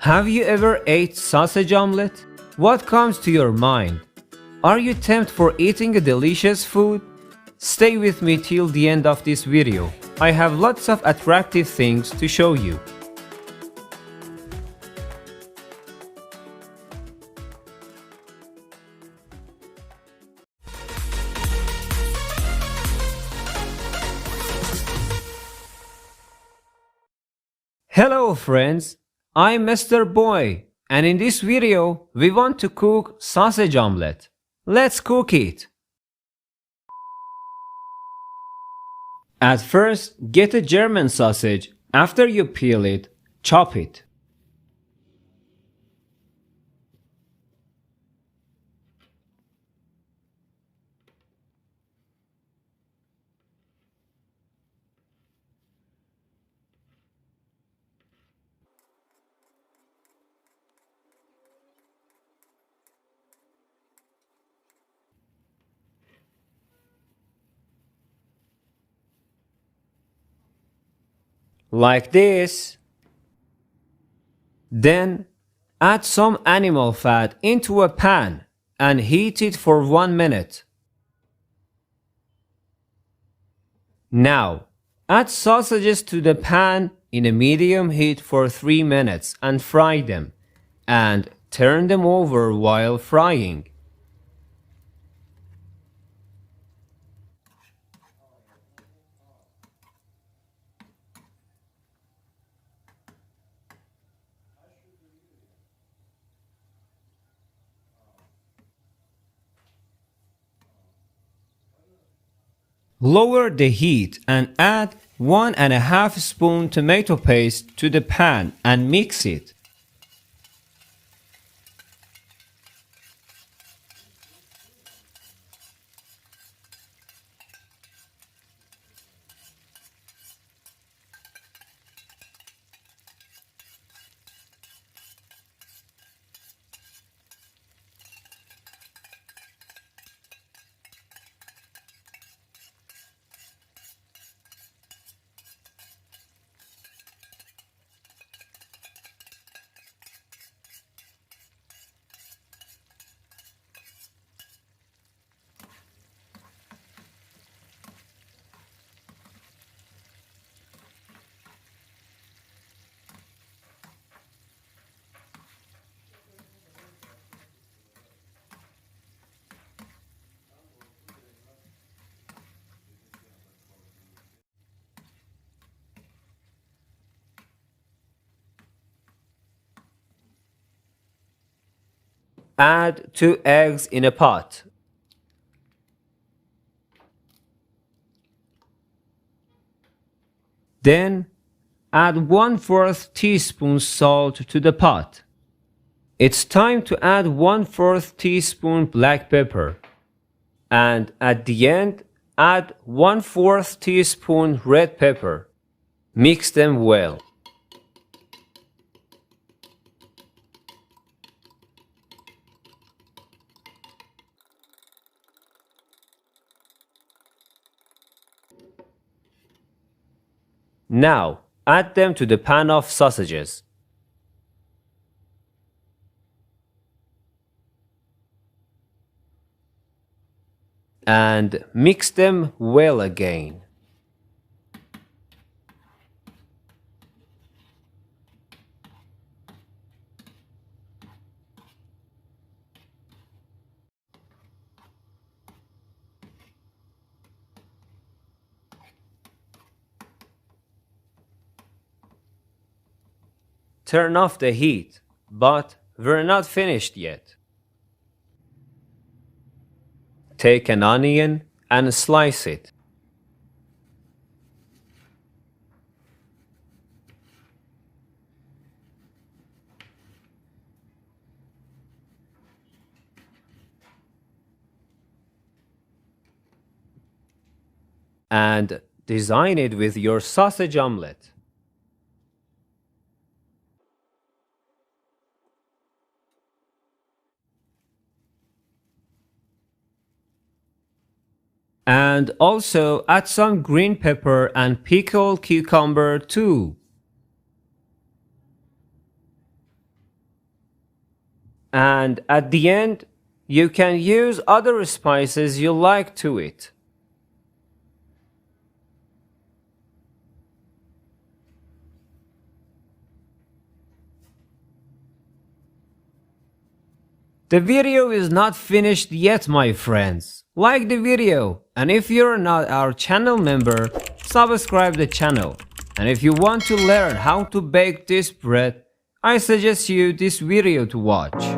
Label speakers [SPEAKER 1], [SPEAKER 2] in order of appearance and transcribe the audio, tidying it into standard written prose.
[SPEAKER 1] Have you ever ate sausage omelet? What comes to your mind? Are you tempted for eating a delicious food? Stay with me till the end of this video. I have lots of attractive things to show you. Hello friends, I'm Mr. Boy, and in this video we want to cook sausage omelet. Let's cook it. At first, get a German sausage. After you peel it, chop it. Like this. Then add some animal fat into a pan and heat it for 1 minute. Now add sausages to the pan in a medium heat for 3 minutes and fry them, and turn them over while frying. Lower the heat and add 1½ spoon tomato paste to the pan and mix it. Add 2 eggs in a pot. Then add 1/4 teaspoon salt to the pot. It's time to add 1/4 teaspoon black pepper. And at the end, add 1/4 teaspoon red pepper. Mix them well. Now, add them to the pan of sausages. And mix them well again. Turn off the heat, but we're not finished yet. Take an onion and slice it. And design it with your sausage omelet. And also add some green pepper and pickled cucumber too. And at the end, you can use other spices you like to it. The video is not finished yet, my friends. Like the video, and if you're not our channel member, subscribe the channel. And if you want to learn how to bake this bread, I suggest you this video to watch.